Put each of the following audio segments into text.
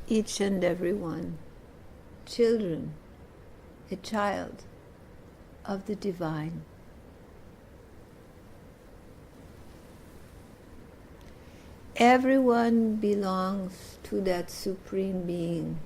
each and every one, children, a child of the divine. Everyone belongs to that supreme being.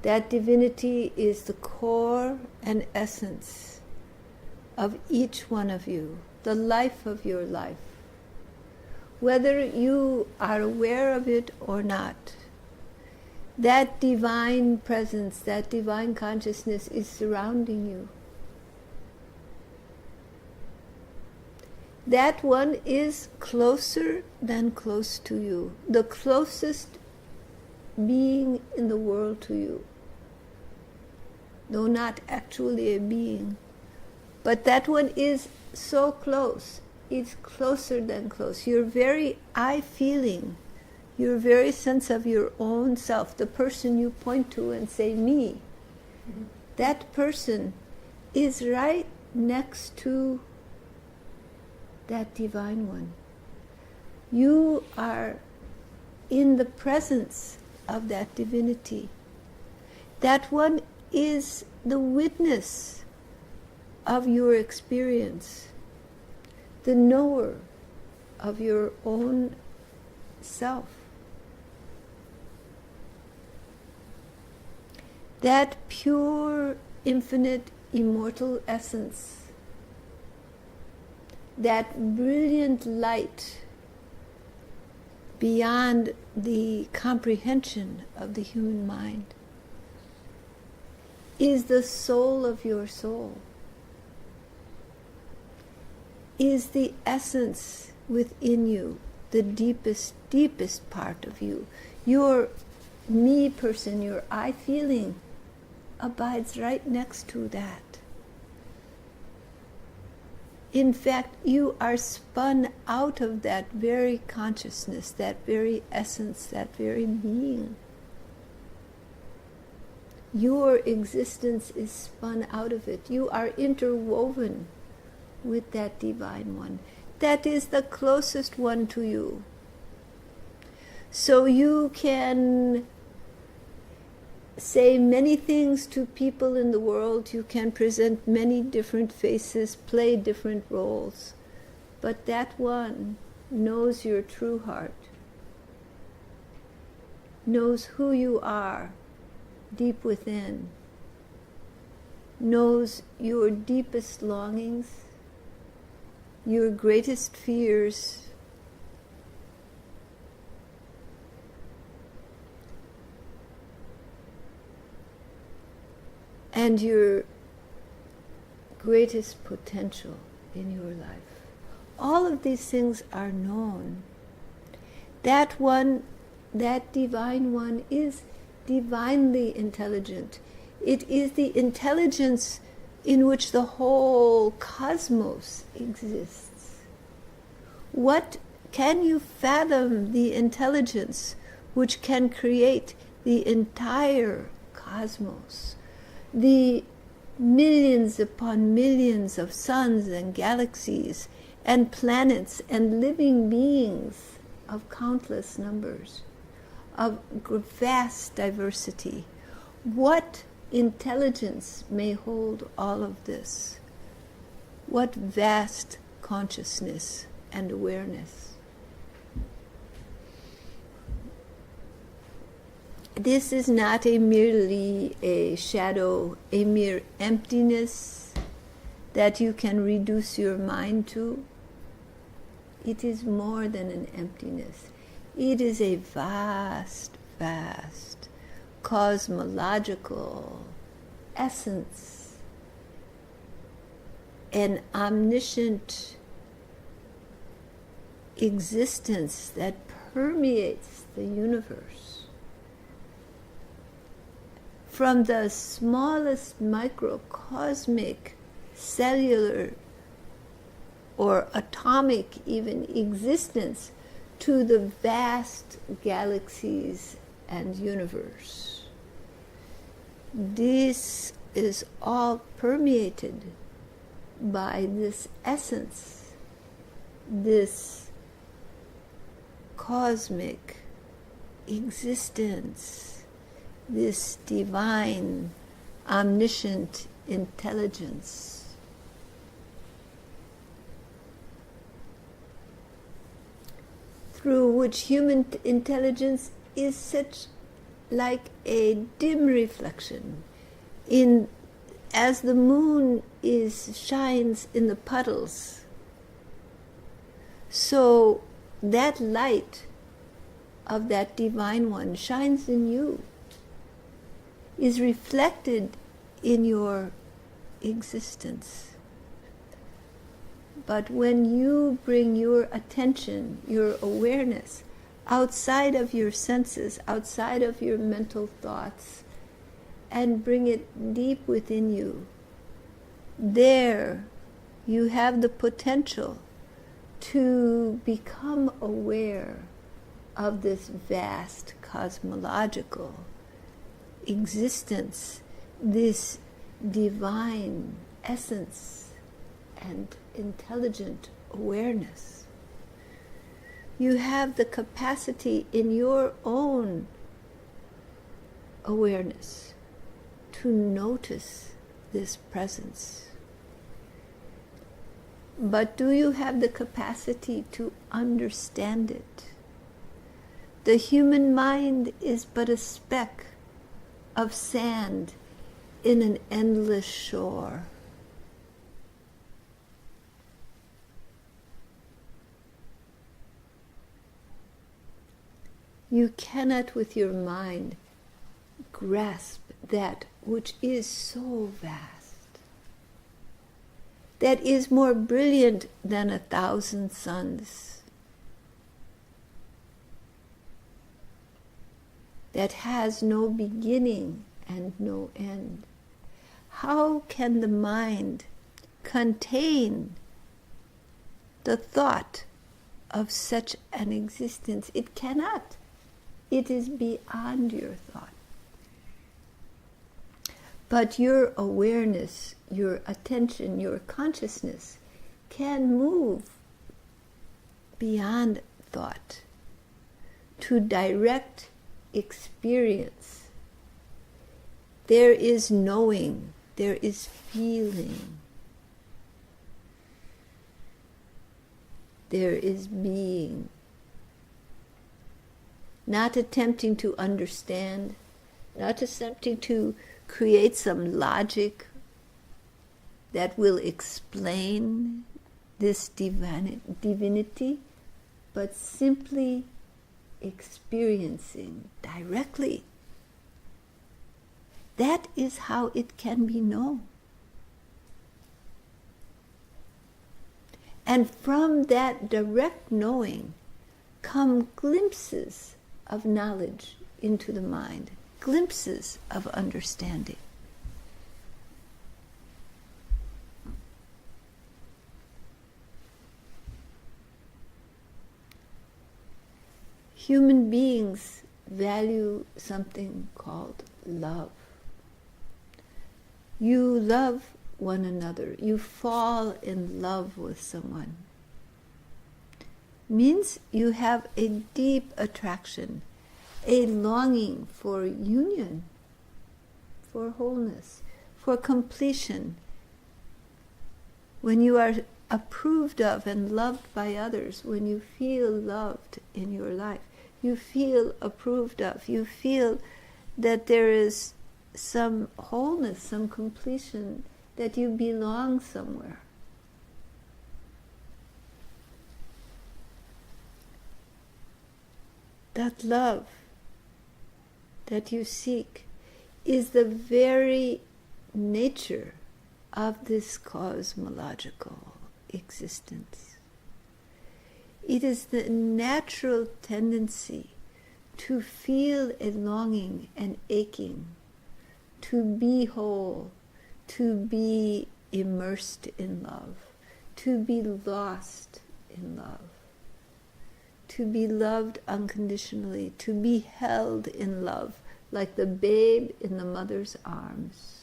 That divinity is the core and essence of each one of you, the life of your life. Whether you are aware of it or not, that divine presence, that divine consciousness is surrounding you. That one is closer than close to you, the closest being in the world to you. Though not actually a being, but that one is so close, it's closer than close. Your very eye feeling, your very sense of your own self, the person you point to and say, me, that person is right next to that divine one. You are in the presence of that divinity. That one is the witness of your experience, the knower of your own self. That pure, infinite, immortal essence, that brilliant light beyond the comprehension of the human mind, is the soul of your soul, is the essence within you, the deepest, deepest part of you. Your me person, your I feeling, abides right next to that. In fact, you are spun out of that very consciousness, that very essence, that very being. Your existence is spun out of it. You are interwoven with that divine one. That is the closest one to you. So you can say many things to people in the world, you can present many different faces, play different roles, but that one knows your true heart, knows who you are deep within, knows your deepest longings, your greatest fears, and your greatest potential in your life. All of these things are known. That one, that divine one, is divinely intelligent. It is the intelligence in which the whole cosmos exists. What can you fathom the intelligence which can create the entire cosmos? The millions upon millions of suns and galaxies and planets and living beings of countless numbers, of vast diversity. What intelligence may hold all of this? What vast consciousness and awareness? This is not merely a shadow, a mere emptiness that you can reduce your mind to. It is more than an emptiness. It is a vast, vast cosmological essence, an omniscient existence that permeates the universe. From the smallest microcosmic, cellular, or atomic even existence to the vast galaxies and universe. This is all permeated by this essence, this cosmic existence, this divine, omniscient intelligence. Through which human intelligence is such like a dim reflection as the moon shines in the puddles. So that light of that divine one shines in you, is reflected in your existence. But when you bring your attention, your awareness, outside of your senses, outside of your mental thoughts, and bring it deep within you, there you have the potential to become aware of this vast cosmological existence, this divine essence and intelligent awareness. You have the capacity in your own awareness to notice this presence. But do you have the capacity to understand it? The human mind is but a speck of sand in an endless shore. You cannot with your mind grasp that which is so vast, that is more brilliant than 1,000 suns, that has no beginning and no end. How can the mind contain the thought of such an existence? It cannot. It is beyond your thought. But your awareness, your attention, your consciousness can move beyond thought to direct experience. There is knowing, there is feeling, there is being. Not attempting to understand, not attempting to create some logic that will explain this divinity, but simply experiencing directly. That is how it can be known. And from that direct knowing come glimpses of knowledge into the mind, glimpses of understanding. Human beings value something called love. You love one another. You fall in love with someone. Means you have a deep attraction, a longing for union, for wholeness, for completion. When you are approved of and loved by others, when you feel loved in your life, you feel approved of, you feel that there is some wholeness, some completion, that you belong somewhere. That love that you seek is the very nature of this cosmological existence. It is the natural tendency to feel a longing and aching, to be whole, to be immersed in love, to be lost in love, to be loved unconditionally, to be held in love, like the babe in the mother's arms.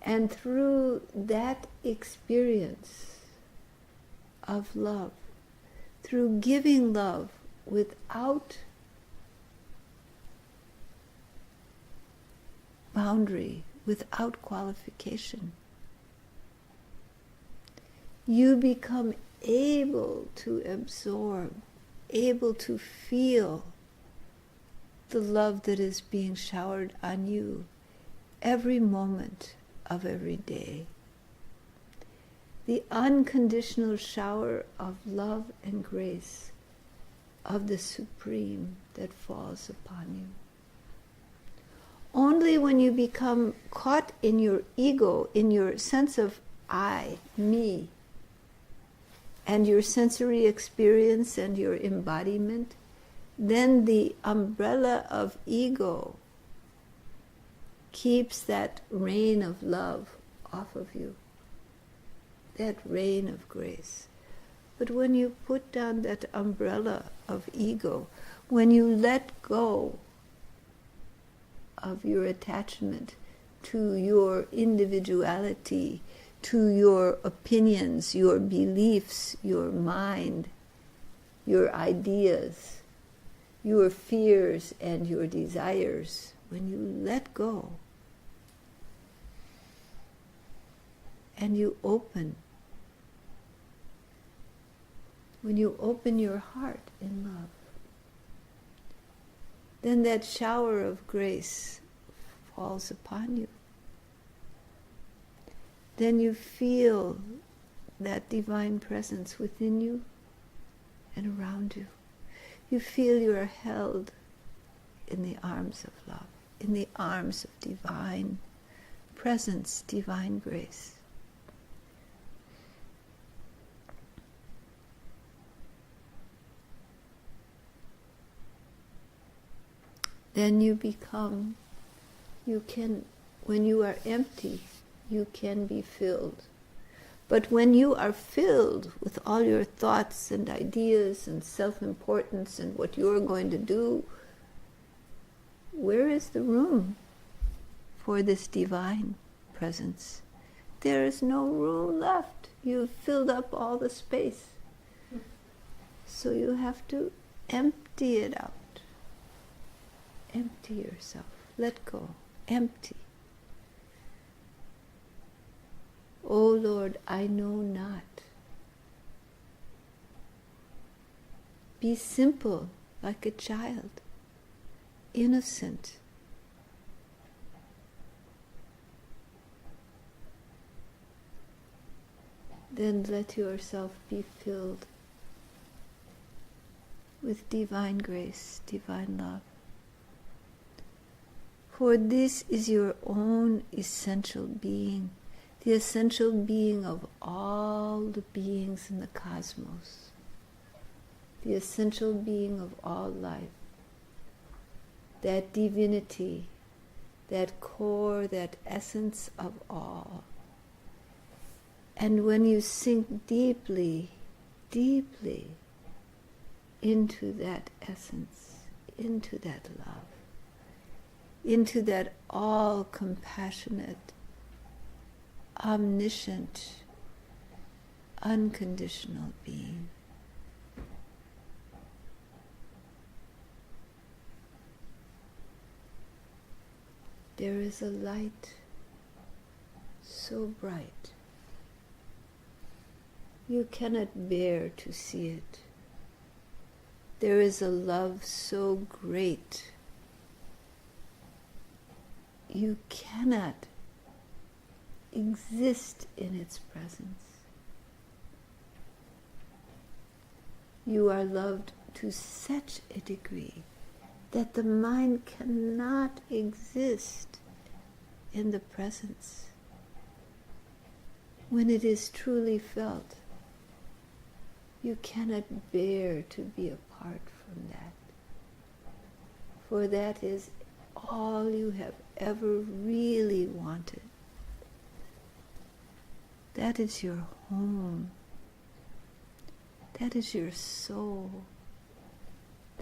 And through that experience, of love, through giving love without boundary, without qualification, you become able to absorb, able to feel the love that is being showered on you every moment of every day. The unconditional shower of love and grace of the Supreme that falls upon you. Only when you become caught in your ego, in your sense of I, me, and your sensory experience and your embodiment, then the umbrella of ego keeps that rain of love off of you, that rain of grace. But when you put down that umbrella of ego, when you let go of your attachment to your individuality, to your opinions, your beliefs, your mind, your ideas, your fears and your desires, when you let go and you open, when you open your heart in love, then that shower of grace falls upon you. Then you feel that divine presence within you and around you. You feel you are held in the arms of love, in the arms of divine presence, divine grace. Then you become, when you are empty, you can be filled. But when you are filled with all your thoughts and ideas and self-importance and what you're going to do, where is the room for this divine presence? There is no room left. You've filled up all the space. So you have to empty it out. Empty yourself. Let go. Empty. O Lord, I know not. Be simple like a child, innocent. Then let yourself be filled with divine grace, divine love. For this is your own essential being, the essential being of all the beings in the cosmos, the essential being of all life, that divinity, that core, that essence of all. And when you sink deeply, deeply into that essence, into that love, into that all-compassionate, omniscient, unconditional being, there is a light so bright you cannot bear to see it. There is a love so great you cannot exist in its presence. You are loved to such a degree that the mind cannot exist in the presence. When it is truly felt, you cannot bear to be apart from that. For that is all you have ever really wanted. That is your home. That is your soul.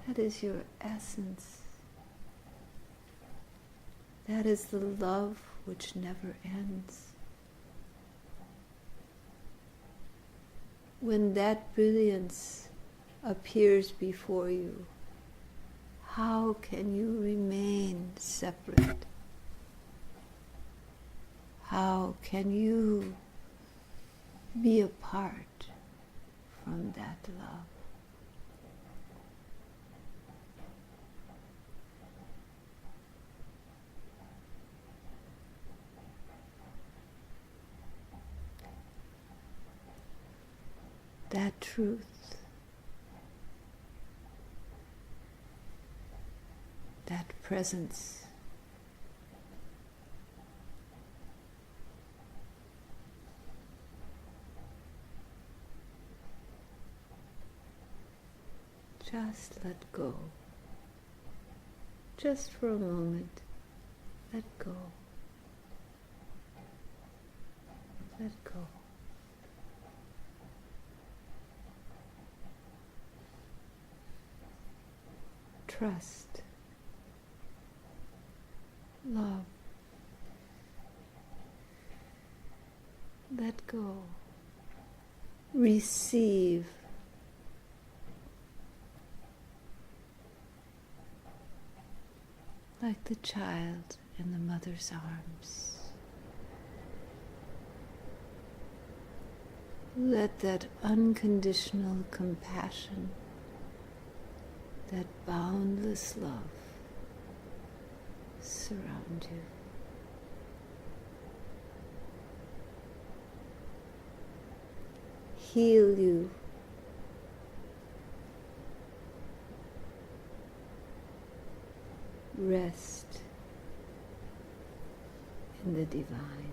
That is your essence. That is the love which never ends. when that brilliance appears before you, how can you remain separate? How can you be apart from that love? That truth, that presence, just let go. Just for a moment, let go. Let go. Trust, love, let go, receive, like the child in the mother's arms. Let that unconditional compassion, that boundless love surround you. Heal you. Rest in the divine.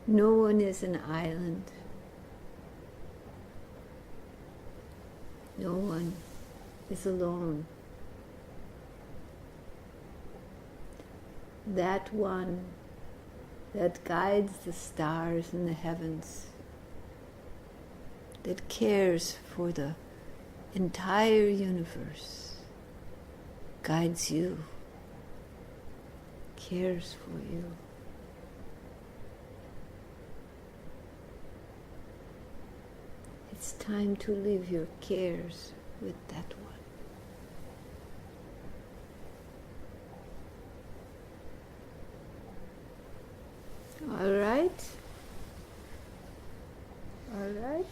No one is an island. No one is alone. That one that guides the stars in the heavens, that cares for the entire universe, guides you, cares for you. It's time to leave your cares with that one. All right? All right?